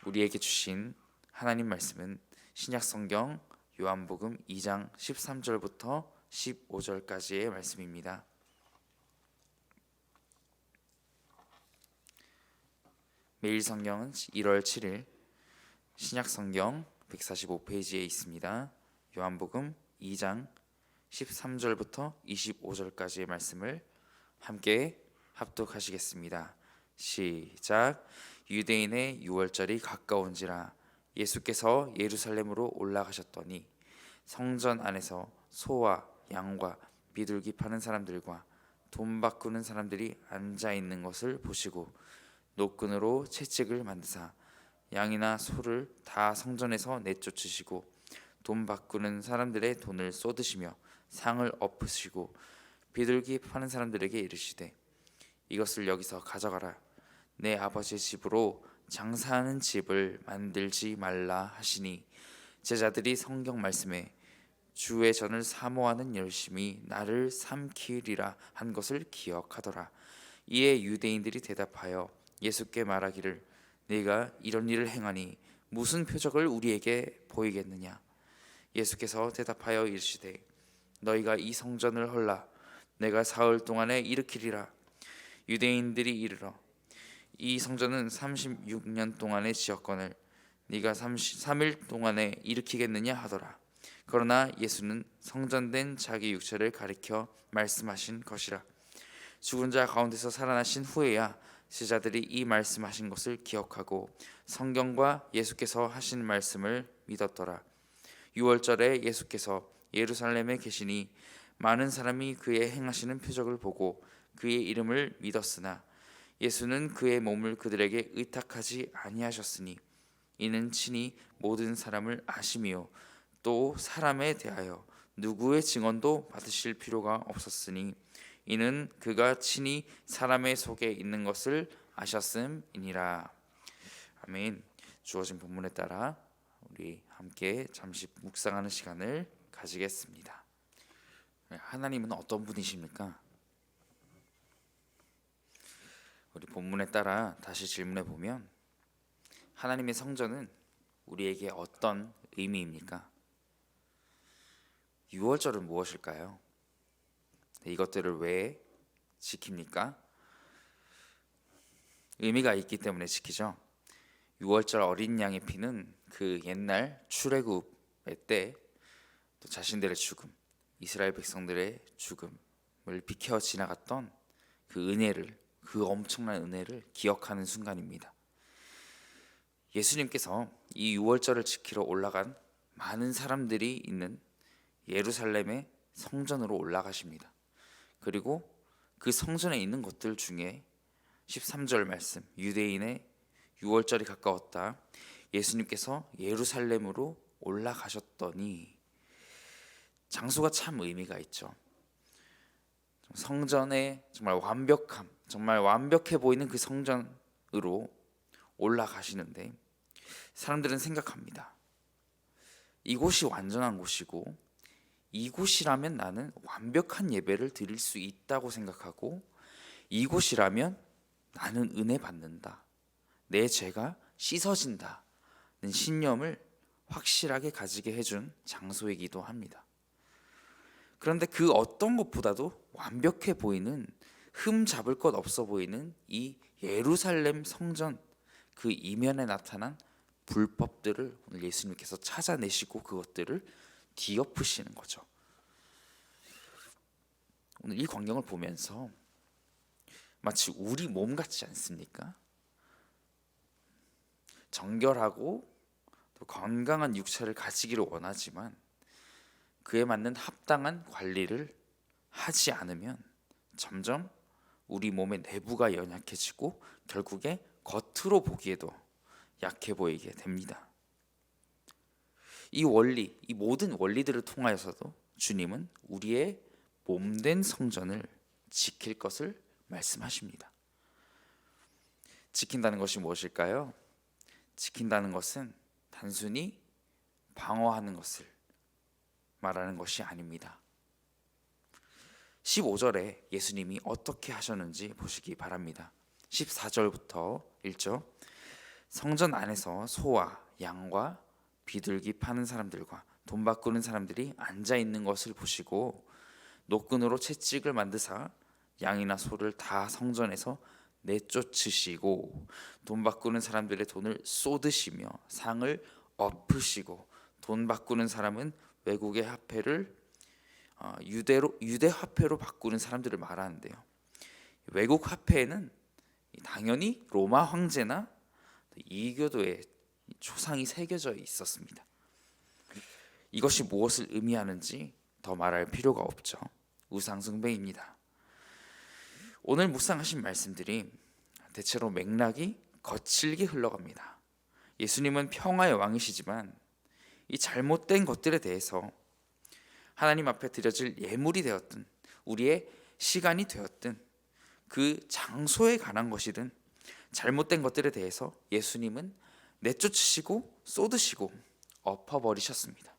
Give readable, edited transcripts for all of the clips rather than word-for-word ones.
우리에게 주신 하나님 말씀은 신약성경 요한복음 2장 13절부터 15절까지의 말씀입니다. 매일 성경은 1월 7일 신약성경 145페이지에 있습니다. 요한복음 2장 13절부터 25절까지의 말씀을 함께 합독하시겠습니다. 시작. 유대인의 유월절이 가까운지라 예수께서 예루살렘으로 올라가셨더니 성전 안에서 소와 양과 비둘기 파는 사람들과 돈 바꾸는 사람들이 앉아 있는 것을 보시고 노끈으로 채찍을 만드사 양이나 소를 다 성전에서 내쫓으시고 돈 바꾸는 사람들의 돈을 쏟으시며 상을 엎으시고 비둘기 파는 사람들에게 이르시되 이것을 여기서 가져가라. 내 아버지의 집으로 장사하는 집을 만들지 말라 하시니 제자들이 성경 말씀에 주의 전을 사모하는 열심이 나를 삼키리라 한 것을 기억하더라. 이에 유대인들이 대답하여 예수께 말하기를 네가 이런 일을 행하니 무슨 표적을 우리에게 보이겠느냐. 예수께서 대답하여 이르시되 너희가 이 성전을 헐라 내가 사흘 동안에 일으키리라. 유대인들이 이르러 이 성전은 36년 동안에 지었거늘 네가 3일 동안에 일으키겠느냐 하더라. 그러나 예수는 성전된 자기 육체를 가리켜 말씀하신 것이라. 죽은 자 가운데서 살아나신 후에야 제자들이 이 말씀하신 것을 기억하고 성경과 예수께서 하신 말씀을 믿었더라. 유월절에 예수께서 예루살렘에 계시니 많은 사람이 그의 행하시는 표적을 보고 그의 이름을 믿었으나 예수는 그의 몸을 그들에게 의탁하지 아니하셨으니 이는 친히 모든 사람을 아심이요 또 사람에 대하여 누구의 증언도 받으실 필요가 없었으니 이는 그가 친히 사람의 속에 있는 것을 아셨음이니라. 아멘. 주어진 본문에 따라 우리 함께 잠시 묵상하는 시간을 가지겠습니다. 하나님은 어떤 분이십니까? 우리 본문에 따라 다시 질문해 보면 하나님의 성전은 우리에게 어떤 의미입니까? 유월절은 무엇일까요? 이것들을 왜 지킵니까? 의미가 있기 때문에 지키죠. 유월절 어린 양의 피는 그 옛날 출애굽의 때 또 자신들의 죽음, 이스라엘 백성들의 죽음을 비켜 지나갔던 그 엄청난 은혜를 기억하는 순간입니다. 예수님께서 이 유월절을 지키러 올라간 많은 사람들이 있는 예루살렘의 성전으로 올라가십니다. 그리고 그 성전에 있는 것들 중에 13절 말씀, 유대인의 유월절이 가까웠다. 예수님께서 예루살렘으로 올라가셨더니 장소가 참 의미가 있죠. 성전의 정말 완벽해 보이는 그 성전으로 올라가시는데 사람들은 생각합니다. 이곳이 완전한 곳이고 이곳이라면 나는 완벽한 예배를 드릴 수 있다고 생각하고 이곳이라면 나는 은혜 받는다. 내 죄가 씻어진다는 신념을 확실하게 가지게 해준 장소이기도 합니다. 그런데 그 어떤 것보다도 완벽해 보이는 흠 잡을 것 없어 보이는 이 예루살렘 성전 그 이면에 나타난 불법들을 오늘 예수님께서 찾아내시고 그것들을 뒤엎으시는 거죠. 오늘 이 광경을 보면서 마치 우리 몸 같지 않습니까? 정결하고 또 건강한 육체를 가지기를 원하지만 그에 맞는 합당한 관리를 하지 않으면 점점 우리 몸의 내부가 연약해지고 결국에 겉으로 보기에도 약해 보이게 됩니다. 이 모든 원리들을 통하여서도 주님은 우리의 몸된 성전을 지킬 것을 말씀하십니다. 지킨다는 것이 무엇일까요? 지킨다는 것은 단순히 방어하는 것을 말하는 것이 아닙니다. 15절에 예수님이 어떻게 하셨는지 보시기 바랍니다. 14절부터 읽죠. 성전 안에서 소와 양과 비둘기 파는 사람들과 돈 바꾸는 사람들이 앉아 있는 것을 보시고 노끈으로 채찍을 만드사 양이나 소를 다 성전에서 내쫓으시고 돈 바꾸는 사람들의 돈을 쏟으시며 상을 엎으시고 돈 바꾸는 사람은 외국의 화폐를 유대 화폐로 바꾸는 사람들을 말하는데요. 외국 화폐에는 당연히 로마 황제나 이교도의 초상이 새겨져 있었습니다. 이것이 무엇을 의미하는지 더 말할 필요가 없죠. 우상숭배입니다. 오늘 묵상하신 말씀들이 대체로 맥락이 거칠게 흘러갑니다. 예수님은 평화의 왕이시지만 이 잘못된 것들에 대해서 하나님 앞에 드려질 예물이 되었든 우리의 시간이 되었든 그 장소에 관한 것이든 잘못된 것들에 대해서 예수님은 내쫓으시고 쏟으시고 엎어버리셨습니다.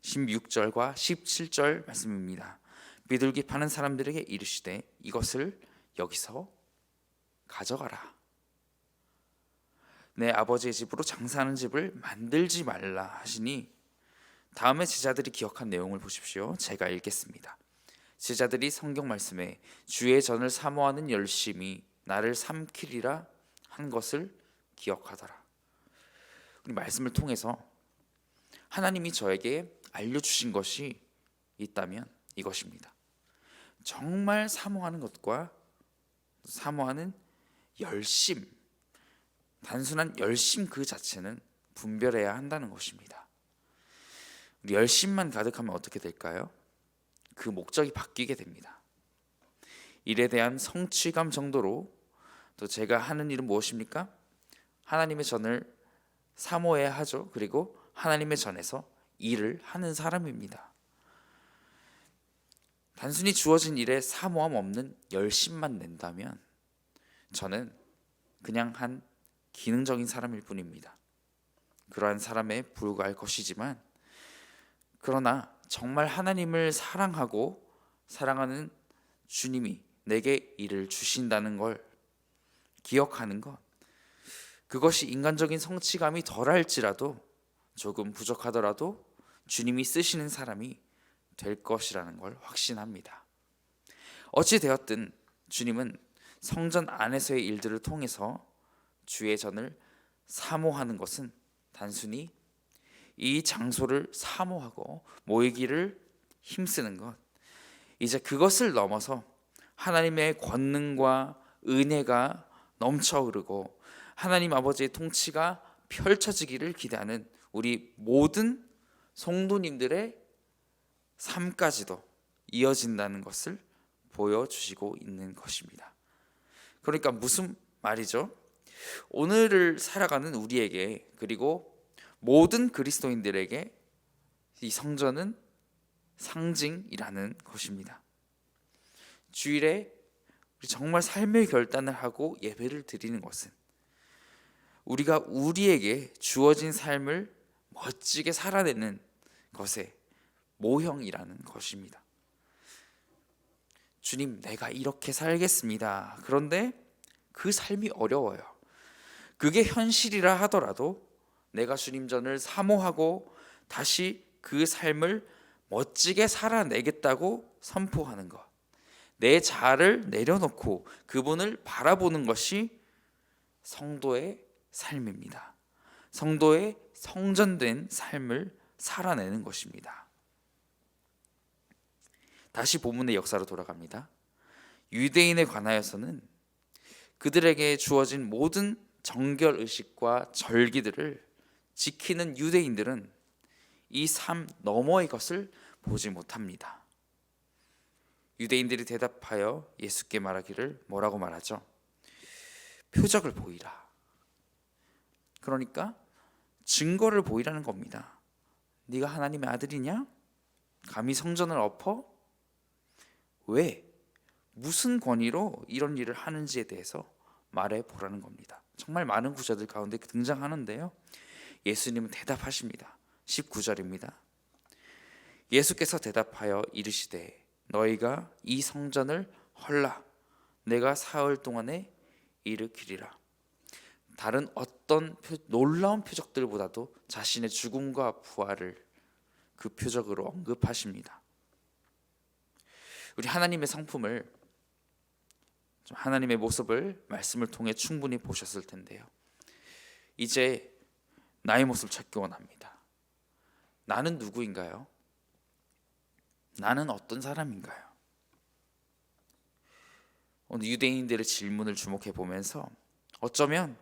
16절과 17절 말씀입니다. 비둘기 파는 사람들에게 이르시되 이것을 여기서 가져가라. 내 아버지의 집으로 장사하는 집을 만들지 말라 하시니 다음에 제자들이 기억한 내용을 보십시오. 제가 읽겠습니다. 제자들이 성경 말씀에 주의 전을 사모하는 열심이 나를 삼키리라 한 것을 기억하더라. 우리 말씀을 통해서 하나님이 저에게 알려주신 것이 있다면 이것입니다. 정말 사모하는 것과 사모하는 열심, 단순한 열심 그 자체는 분별해야 한다는 것입니다. 우리 열심만 가득하면 어떻게 될까요? 그 목적이 바뀌게 됩니다. 일에 대한 성취감 정도로 또 제가 하는 일은 무엇입니까? 하나님의 전을 사모해야 하죠. 그리고 하나님의 전에서 일을 하는 사람입니다. 단순히 주어진 일에 사모함 없는 열심만 낸다면 저는 그냥 한 기능적인 사람일 뿐입니다. 그러한 사람에 불과할 것이지만 그러나 정말 하나님을 사랑하고 사랑하는 주님이 내게 일을 주신다는 걸 기억하는 것, 그것이 인간적인 성취감이 덜할지라도 조금 부족하더라도 주님이 쓰시는 사람이 될 것이라는 걸 확신합니다. 어찌 되었든 주님은 성전 안에서의 일들을 통해서 주의 전을 사모하는 것은 단순히 이 장소를 사모하고 모이기를 힘쓰는 것, 이제 그것을 넘어서 하나님의 권능과 은혜가 넘쳐 흐르고 하나님 아버지의 통치가 펼쳐지기를 기대하는 우리 모든 성도님들의 삶까지도 이어진다는 것을 보여주시고 있는 것입니다. 그러니까 무슨 말이죠? 오늘을 살아가는 우리에게, 그리고 모든 그리스도인들에게 이 성전은 상징이라는 것입니다. 주일에 정말 삶의 결단을 하고 예배를 드리는 것은 우리가 우리에게 주어진 삶을 멋지게 살아내는 것의 모형이라는 것입니다. 주님, 내가 이렇게 살겠습니다. 그런데 그 삶이 어려워요. 그게 현실이라 하더라도 내가 주님 전을 사모하고 다시 그 삶을 멋지게 살아내겠다고 선포하는 것, 내 자아를 내려놓고 그분을 바라보는 것이 성도의 삶입니다. 성도의 성전된 삶을 살아내는 것입니다. 다시 본문의 역사로 돌아갑니다. 유대인에 관하여서는 그들에게 주어진 모든 정결의식과 절기들을 지키는 유대인들은 이 삶 너머의 것을 보지 못합니다. 유대인들이 대답하여 예수께 말하기를 뭐라고 말하죠? 표적을 보이라. 그러니까 증거를 보이라는 겁니다. 네가 하나님의 아들이냐? 감히 성전을 엎어? 왜? 무슨 권위로 이런 일을 하는지에 대해서 말해보라는 겁니다. 정말 많은 구절들 가운데 등장하는데요, 예수님은 대답하십니다. 19절입니다. 예수께서 대답하여 이르시되 너희가 이 성전을 헐라 내가 사흘 동안에 일으키리라. 다른 어떤 놀라운 표적들보다도 자신의 죽음과 부활을 그 표적으로 언급하십니다. 우리 하나님의 성품을, 하나님의 모습을 말씀을 통해 충분히 보셨을 텐데요. 이제 나의 모습을 찾기 원합니다. 나는 누구인가요? 나는 어떤 사람인가요? 오늘 유대인들의 질문을 주목해 보면서 어쩌면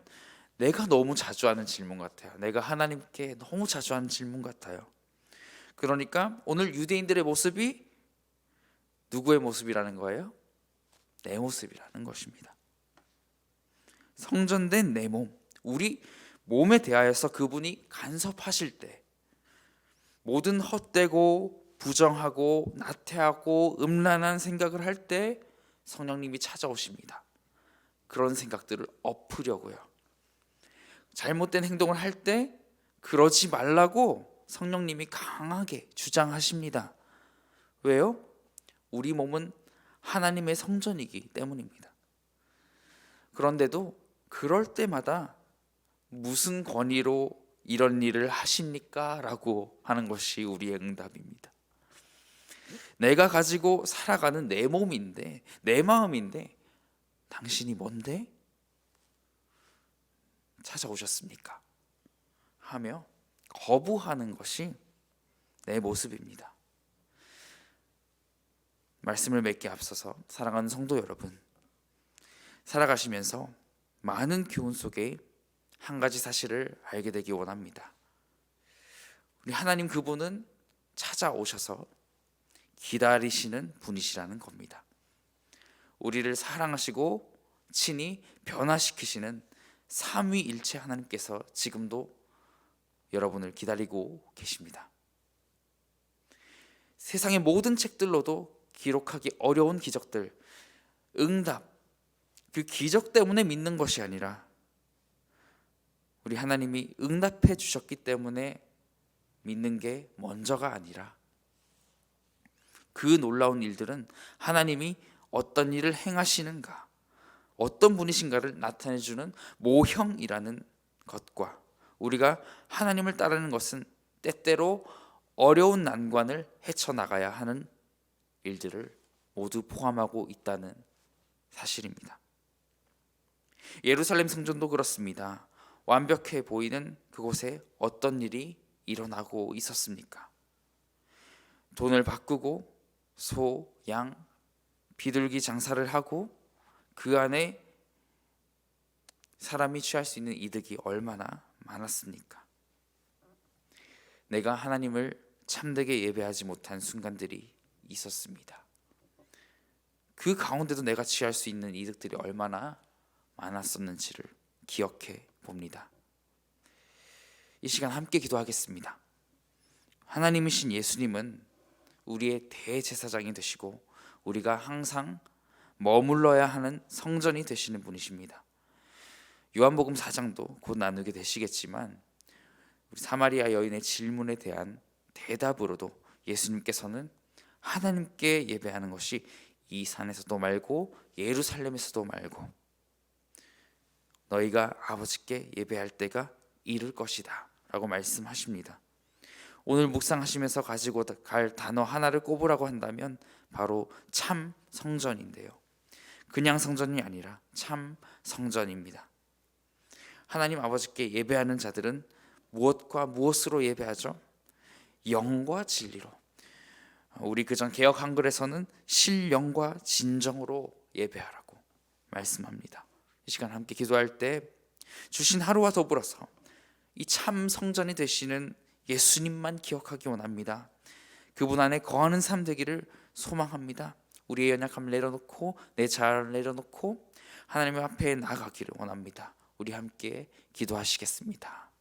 내가 너무 자주 하는 질문 같아요. 내가 하나님께 너무 자주 하는 질문 같아요. 그러니까 오늘 유대인들의 모습이 누구의 모습이라는 거예요? 내 모습이라는 것입니다. 성전된 내 몸, 우리 몸에 대하여서 그분이 간섭하실 때, 모든 헛되고 부정하고 나태하고 음란한 생각을 할 때 성령님이 찾아오십니다. 그런 생각들을 엎으려고요. 잘못된 행동을 할 때 그러지 말라고 성령님이 강하게 주장하십니다. 왜요? 우리 몸은 하나님의 성전이기 때문입니다. 그런데도 그럴 때마다 무슨 권위로 이런 일을 하십니까? 라고 하는 것이 우리의 응답입니다. 내가 가지고 살아가는 내 몸인데, 내 마음인데 당신이 뭔데? 찾아오셨습니까? 하며 거부하는 것이 내 모습입니다. 말씀을 맺기 앞서서 사랑하는 성도 여러분, 살아가시면서 많은 교훈 속에 한 가지 사실을 알게 되기 원합니다. 우리 하나님 그분은 찾아오셔서 기다리시는 분이시라는 겁니다. 우리를 사랑하시고 친히 변화시키시는 삼위일체 하나님께서 지금도 여러분을 기다리고 계십니다. 세상의 모든 책들로도 기록하기 어려운 기적들, 응답, 그 기적 때문에 믿는 것이 아니라 우리 하나님이 응답해 주셨기 때문에 믿는 게 먼저가 아니라, 그 놀라운 일들은 하나님이 어떤 일을 행하시는가, 어떤 분이신가를 나타내 주는 모형이라는 것과, 우리가 하나님을 따르는 것은 때때로 어려운 난관을 헤쳐나가야 하는 일들을 모두 포함하고 있다는 사실입니다. 예루살렘 성전도 그렇습니다. 완벽해 보이는 그곳에 어떤 일이 일어나고 있었습니까? 돈을 바꾸고 소, 양, 비둘기 장사를 하고 그 안에 사람이 취할 수 있는 이득이 얼마나 많았습니까? 내가 하나님을 참되게 예배하지 못한 순간들이 있었습니다. 그 가운데도 내가 취할 수 있는 이득들이 얼마나 많았었는지를 기억해 봅니다. 이 시간 함께 기도하겠습니다. 하나님이신 예수님은 우리의 대제사장이 되시고 우리가 항상 머물러야 하는 성전이 되시는 분이십니다. 요한복음 4장도 곧 나누게 되시겠지만 우리 사마리아 여인의 질문에 대한 대답으로도 예수님께서는 하나님께 예배하는 것이 이 산에서도 말고 예루살렘에서도 말고 너희가 아버지께 예배할 때가 이를 것이다 라고 말씀하십니다. 오늘 묵상하시면서 가지고 갈 단어 하나를 꼽으라고 한다면 바로 참 성전인데요, 그냥 성전이 아니라 참 성전입니다. 하나님 아버지께 예배하는 자들은 무엇과 무엇으로 예배하죠? 영과 진리로. 우리 그전 개역 한글에서는 신령과 진정으로 예배하라고 말씀합니다. 이 시간 함께 기도할 때 주신 하루와 더불어서 이 참 성전이 되시는 예수님만 기억하기 원합니다. 그분 안에 거하는 삶 되기를 소망합니다. 우리의 연약함을 내려놓고 내 자아를 내려놓고 하나님 앞에 나가기를 원합니다. 우리 함께 기도하시겠습니다.